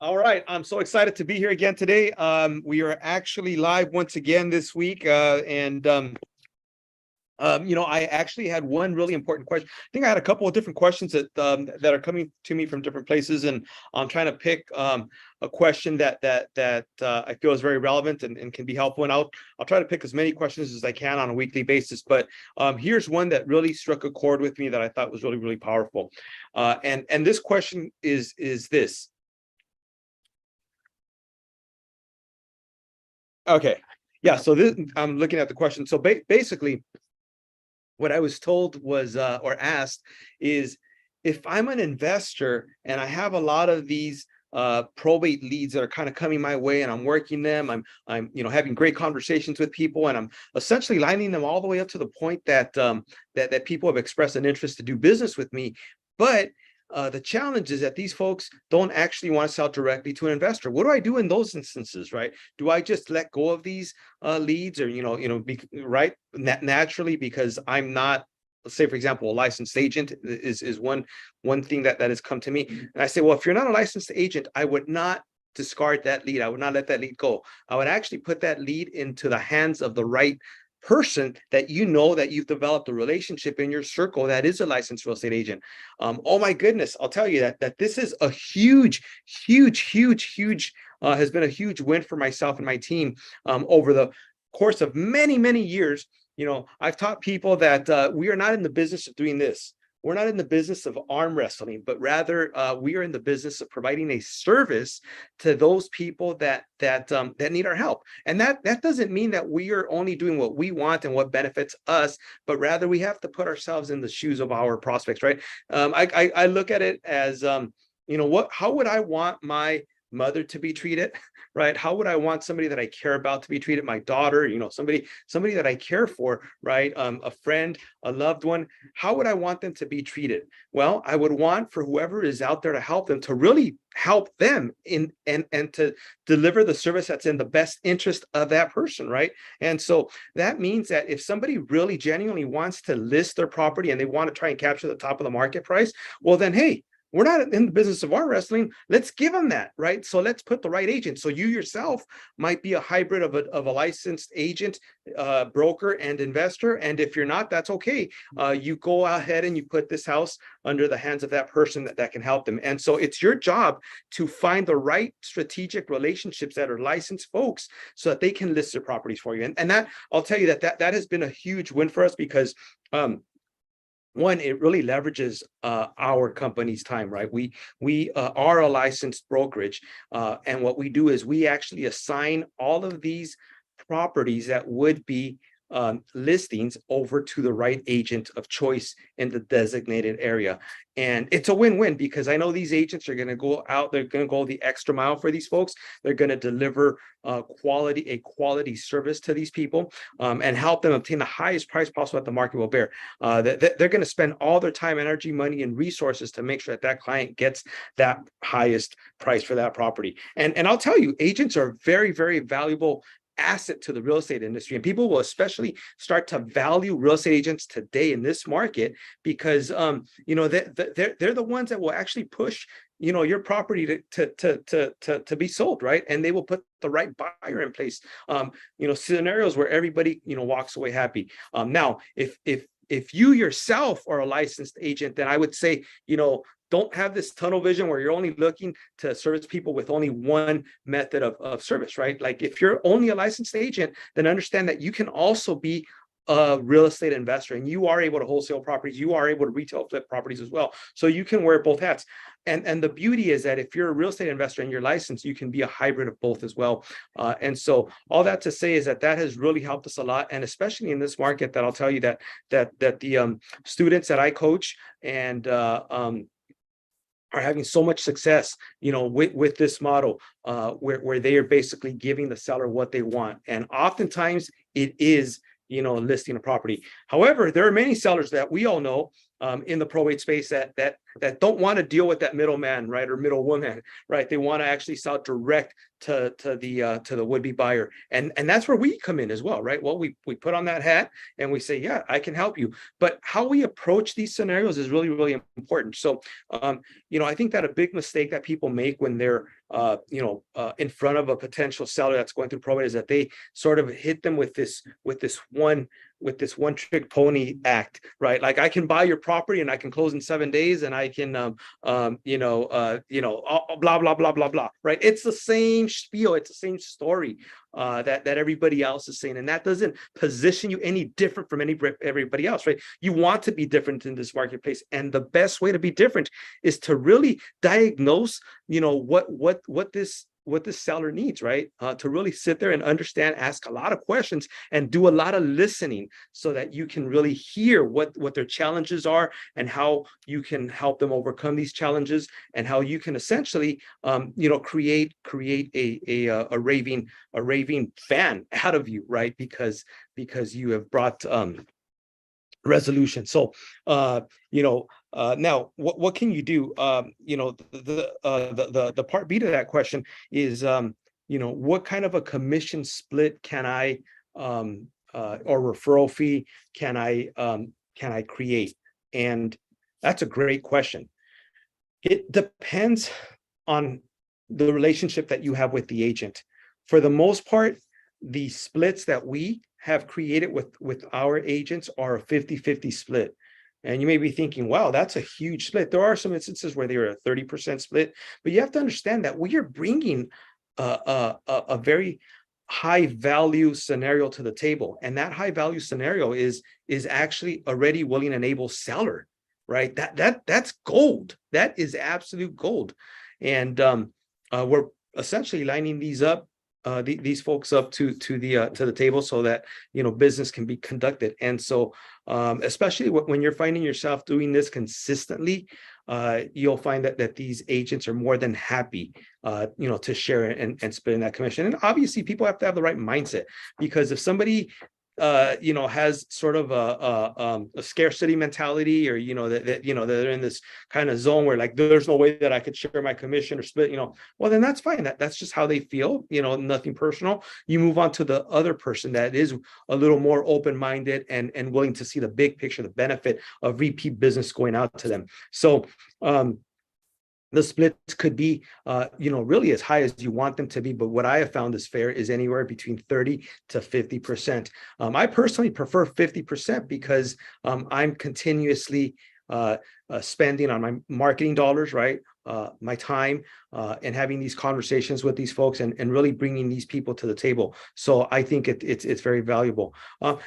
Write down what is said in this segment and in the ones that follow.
All right, I'm so excited to be here again today. We are actually live once again this week, I actually had one really important question. I think I had a couple of different questions that are coming to me from different places, and I'm trying to pick a question that I feel is very relevant and can be helpful. And I'll try to pick as many questions as I can on a weekly basis. But here's one that really struck a chord with me that I thought was really powerful. And this question is this. Okay. Yeah. So this, I'm looking at the question. So basically, what I was told was, or asked, is if I'm an investor and I have a lot of these probate leads that are kind of coming my way, and I'm working them, I'm having great conversations with people, and I'm essentially lining them all the way up to the point that that people have expressed an interest to do business with me, but the challenge is that these folks don't actually want to sell directly to an investor. What do I do in those instances, right? Do I just let go of these leads, or right, naturally, because I'm not, let's say, for example, a licensed agent is one thing that has come to me, and I say, well, if you're not a licensed agent, I would not discard that lead. I would not let that lead go. I would actually put that lead into the hands of the right person that that you've developed a relationship in your circle that is a licensed real estate agent. Oh my goodness, I'll tell you that this is a huge has been a huge win for myself and my team over the course of many years. I've taught people that we are not in the business of doing this. We're not in the business of arm wrestling, but rather we are in the business of providing a service to those people that need our help. And that doesn't mean that we are only doing what we want and what benefits us, but rather we have to put ourselves in the shoes of our prospects, right? I look at it as how would I want my mother to be treated, right? How would I want somebody that I care about to be treated? My daughter, somebody that I care for, right? A friend, a loved one. How would I want them to be treated? Well, I would want for whoever is out there to help them to really help them in and to deliver the service that's in the best interest of that person, right? And so that means that if somebody really genuinely wants to list their property and they want to try and capture the top of the market price, well then, hey, we're not in the business of arm wrestling. Let's give them that, right? So let's put the right agent. So you yourself might be a hybrid of a licensed agent, broker, and investor. And if you're not, that's okay. You go ahead and you put this house under the hands of that person that can help them. And so it's your job to find the right strategic relationships that are licensed folks so that they can list their properties for you. And that, I'll tell you that has been a huge win for us because one, it really leverages our company's time, right? We are a licensed brokerage, and what we do is we actually assign all of these properties that would be listings over to the right agent of choice in the designated area. And it's a win-win because I know these agents are going to go out, they're going to go the extra mile for these folks. They're going to deliver a quality service to these people, and help them obtain the highest price possible that the market will bear. They're going to spend all their time, energy, money, and resources to make sure that client gets that highest price for that property. And I'll tell you, agents are very valuable asset to the real estate industry, and people will especially start to value real estate agents today in this market because they're the ones that will actually push your property to be sold, right? And they will put the right buyer in place, scenarios where everybody walks away happy. Now if you yourself are a licensed agent, then I would say don't have this tunnel vision where you're only looking to service people with only one method of service, right? Like if you're only a licensed agent, then understand that you can also be a real estate investor, and you are able to wholesale properties, you are able to retail flip properties as well. So you can wear both hats. And the beauty is that if you're a real estate investor and you're licensed, you can be a hybrid of both as well. And so all that to say is that has really helped us a lot, and especially in this market, that I'll tell you that the students that I coach and are having so much success, with this model, where they are basically giving the seller what they want. And oftentimes it is, listing a property. However, there are many sellers that we all know in the probate space that don't want to deal with that middleman, right, or middlewoman, right? They want to actually sell direct to the would-be buyer, and that's where we come in as well, right? Well, we put on that hat and we say, yeah, I can help you, but how we approach these scenarios is really, really important. So I think that a big mistake that people make when they're in front of a potential seller that's going through probate is that they sort of hit them with this one trick pony act, right? Like, I can buy your property and I can close in 7 days and I can blah blah blah blah blah, right? It's the same spiel, it's the same story that everybody else is saying, and that doesn't position you any different from everybody else, right? You want to be different in this marketplace, and the best way to be different is to really diagnose what this seller needs, right? To really sit there and understand, ask a lot of questions, and do a lot of listening, so that you can really hear what their challenges are and how you can help them overcome these challenges, and how you can essentially, create a raving fan out of you, right? Because you have brought resolution. So now what can you do? The part B to that question is what kind of a commission split can I or referral fee can I create? And that's a great question. It depends on the relationship that you have with the agent. For the most part, the splits that we have created with our agents are a 50-50 split. And you may be thinking, wow, that's a huge split. There are some instances where they're a 30% split, but you have to understand that we are bringing a very high value scenario to the table. And that high value scenario is actually a ready, willing, and able seller, right? That's gold. That is absolute gold. And we're essentially lining these folks up to the table, so that business can be conducted. And so especially when you're finding yourself doing this consistently, you'll find that these agents are more than happy to share and split in that commission. And obviously people have to have the right mindset, because if somebody has sort of a scarcity mentality, or that they're in this kind of zone where, like, there's no way that I could share my commission or split, well, then that's fine. That's just how they feel, nothing personal. You move on to the other person that is a little more open-minded and willing to see the big picture, the benefit of repeat business going out to them. So the splits could be, really as high as you want them to be. But what I have found is fair is anywhere between 30 to 50%. I personally prefer 50% because I'm continuously spending on my marketing dollars, right? My time and having these conversations with these folks and really bringing these people to the table. So I think it's very valuable.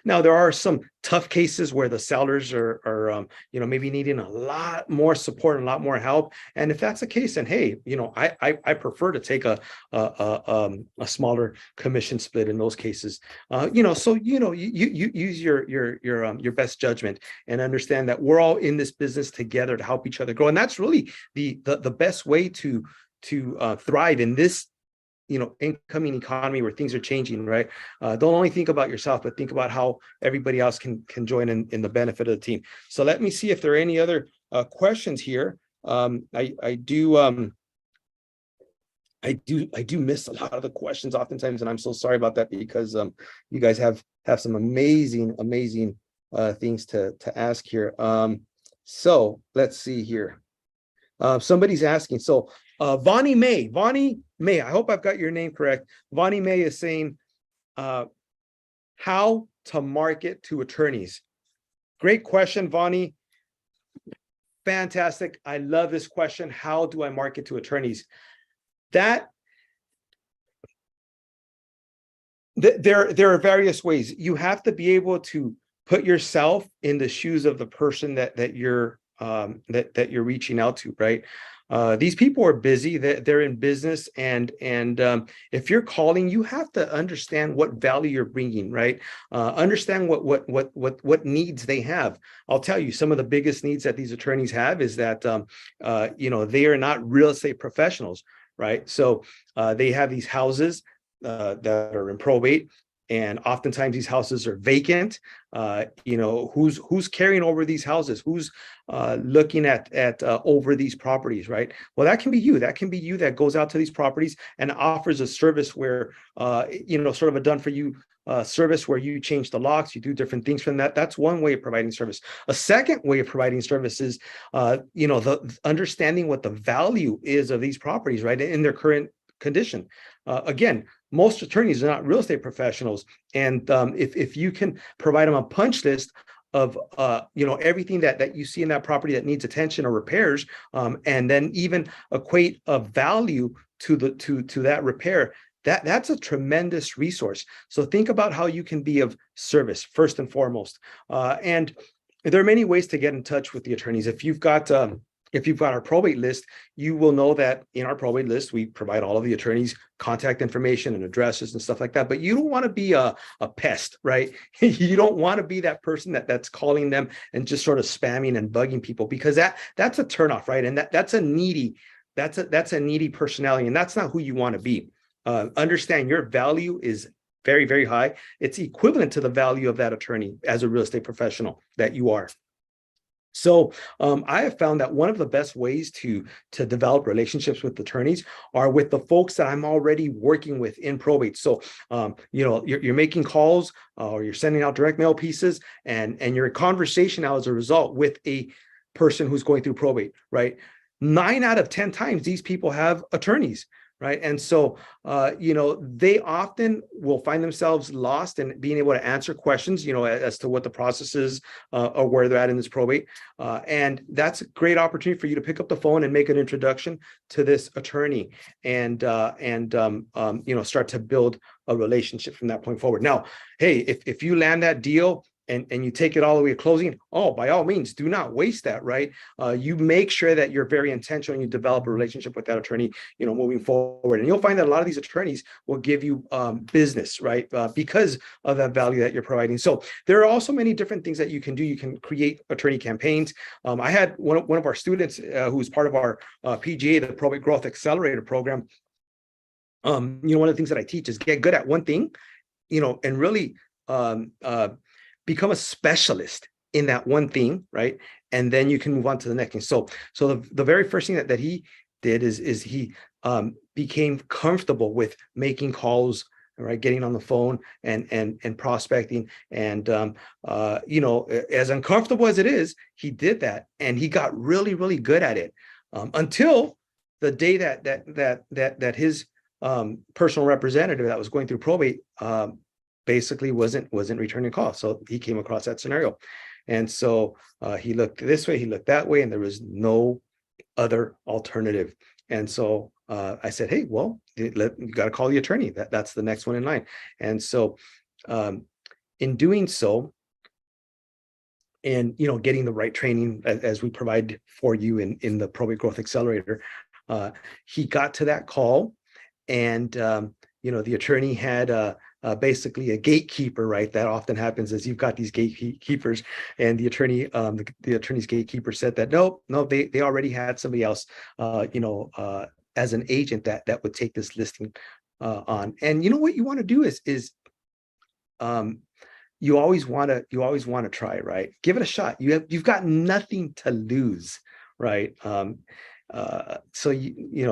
Now, there are some tough cases where the sellers are maybe needing a lot more support and a lot more help. And if that's the case, then hey, I prefer to take a smaller commission split in those cases. So you use your best judgment and understand that we're all in this business together to help each other grow. And that's really the best way to thrive in this incoming economy where things are changing, right? Don't only think about yourself, but think about how everybody else can join in the benefit of the team. So let me see if there are any other questions here. I do miss a lot of the questions oftentimes, and I'm so sorry about that, because you guys have some amazing things to ask here. So let's see here. Somebody's asking. So Vonnie May, I hope I've got your name correct. Vonnie May is saying, how to market to attorneys. Great question, Vonnie. Fantastic. I love this question. How do I market to attorneys? There are various ways. You have to be able to put yourself in the shoes of the person that you're reaching out to, right? These people are busy. They're in business, and if you're calling, you have to understand what value you're bringing, right? Understand what needs they have. I'll tell you, some of the biggest needs that these attorneys have is that they are not real estate professionals, right? So they have these houses that are in probate. and oftentimes these houses are vacant. Who's carrying over these houses? Who's looking at over these properties, right? Well, that can be you. That can be you that goes out to these properties and offers a service where sort of a done for you service where you change the locks, you do different things from that. That's one way of providing service. A second way of providing service is the understanding what the value is of these properties, right, in their current condition. Again, most attorneys are not real estate professionals, and if you can provide them a punch list of everything that you see in that property that needs attention or repairs, and then even equate a value to that repair, that's a tremendous resource. So think about how you can be of service first and foremost. And there are many ways to get in touch with the attorneys. If you've got our probate list, you will know that in our probate list, we provide all of the attorneys' contact information and addresses and stuff like that. But you don't want to be a pest, right? You don't want to be that person that's calling them and just sort of spamming and bugging people, because that's a turnoff, right? And that's a needy personality, and that's not who you want to be. Understand your value is very, very high. It's equivalent to the value of that attorney as a real estate professional that you are. So I have found that one of the best ways to develop relationships with attorneys are with the folks that I'm already working with in probate. So you're making calls or you're sending out direct mail pieces, and you're in conversation now as a result with a person who's going through probate, right? 9 out of 10 times these people have attorneys, right? And so, they often will find themselves lost in being able to answer questions, as to what the process is or where they're at in this probate. And that's a great opportunity for you to pick up the phone and make an introduction to this attorney and start to build a relationship from that point forward. Now, hey, if you land that deal, and you take it all the way to closing, by all means, do not waste that, right? You make sure that you're very intentional and you develop a relationship with that attorney, moving forward. And you'll find that a lot of these attorneys will give you business, right? Because of that value that you're providing. So there are also many different things that you can do. You can create attorney campaigns. I had one of our students who's part of our PGA, the Probate Growth Accelerator program. One of the things that I teach is get good at one thing, and really become a specialist in that one thing, right? And then you can move on to the next thing. So the very first thing that he did is he became comfortable with making calls, right? Getting on the phone and prospecting. And as uncomfortable as it is, he did that, and he got really, really good at it until the day that his personal representative that was going through probate basically wasn't returning calls. So he came across that scenario. And so he looked this way, he looked that way, and there was no other alternative. And so I said, hey, well, you got to call the attorney. That's the next one in line. And so in doing so, and getting the right training as we provide for you in the Probate Growth Accelerator, he got to that call, and the attorney had basically a gatekeeper, right? That often happens is you've got these gatekeepers, and the attorney, the attorney's gatekeeper said that no, they already had somebody else, as an agent that would take this listing on. And what you want to do is you always want to try, right? Give it a shot. You've got nothing to lose, right? So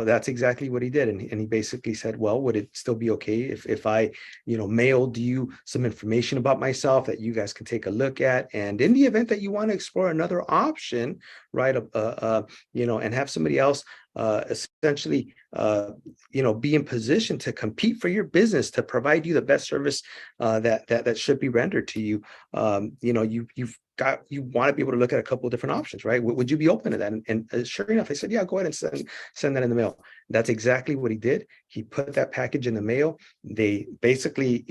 that's exactly what he did, and he basically said, well, would it still be okay if I mailed you some information about myself that you guys can take a look at, and in the event that you want to explore another option, right, and have somebody else essentially be in position to compete for your business, to provide you the best service that should be rendered to you, you want to be able to look at a couple of different options, right? Would you be open to that? And sure enough, they said, yeah, go ahead and send that in the mail. That's exactly what he did. He put that package in the mail. They basically,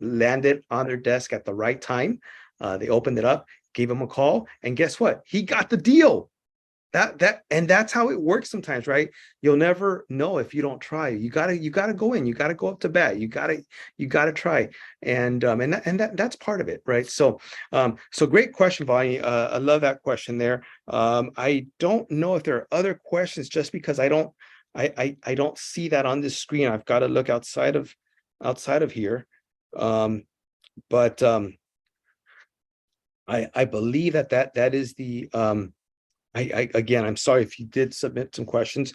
landed on their desk at the right time. They opened it up, gave him a call, and guess what? He got the deal. And that's how it works sometimes, right? You'll never know if you don't try. You gotta go in. You gotta go up to bat. You gotta try. And that's part of it, right? So great question, Bonnie. I love that question there. I don't know if there are other questions, just because I don't see that on this screen. I've got to look outside of here. But I believe that is the again, I'm sorry if you did submit some questions.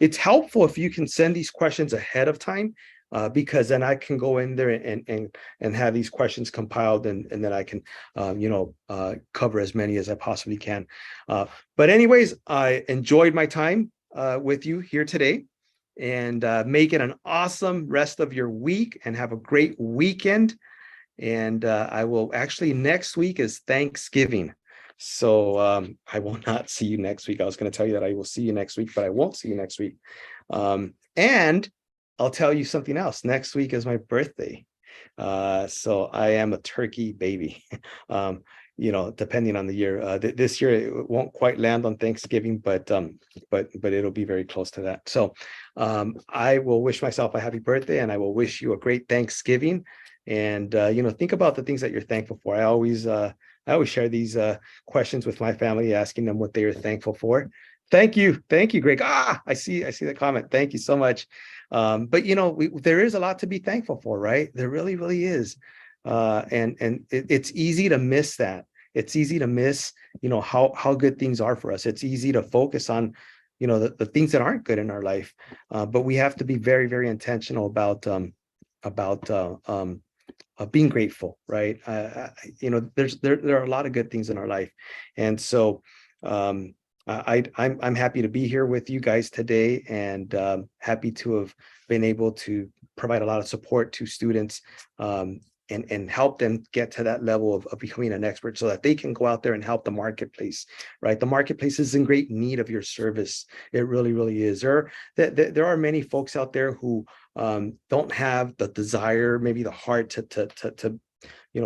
It's helpful if you can send these questions ahead of time, because then I can go in there and have these questions compiled, and then I can cover as many as I possibly can. But anyways, I enjoyed my time with you here today, and make it an awesome rest of your week and have a great weekend. And I will actually, next week is Thanksgiving. So I will not see you next week. I was going to tell you that I will see you next week, but I won't see you next week. And I'll tell you something else. Next week is my birthday. So I am a turkey baby. Depending on the year. This year it won't quite land on Thanksgiving, but it'll be very close to that. So I will wish myself a happy birthday, and I will wish you a great Thanksgiving. And think about the things that you're thankful for. I always share these questions with my family, asking them what they are thankful for. Thank you, Greg. I see the comment. Thank you so much. But there is a lot to be thankful for, right? There really, really is. And it's easy to miss that. It's easy to miss, how good things are for us. It's easy to focus on, the things that aren't good in our life. But we have to be very, very intentional about being grateful, right? There are a lot of good things in our life, and so I'm happy to be here with you guys today, and happy to have been able to provide a lot of support to students, and help them get to that level of becoming an expert, so that they can go out there and help the marketplace, right? The marketplace is in great need of your service. It really, really is. There are many folks out there who don't have the desire, maybe the heart to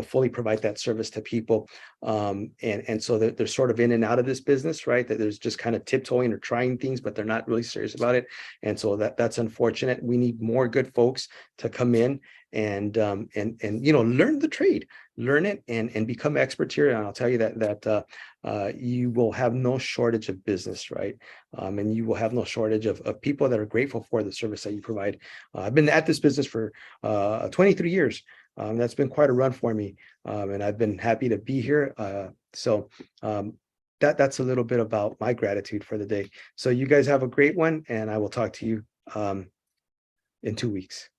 fully provide that service to people. And so they're sort of in and out of this business, right? That there's just kind of tiptoeing or trying things, but they're not really serious about it. And so that's unfortunate. We need more good folks to come in and learn the trade, learn it, and become experts here. And I'll tell you that you will have no shortage of business, right? And you will have no shortage of people that are grateful for the service that you provide. I've been at this business for 23 years. That's been quite a run for me, and I've been happy to be here. So that's a little bit about my gratitude for the day. So you guys have a great one, and I will talk to you in 2 weeks.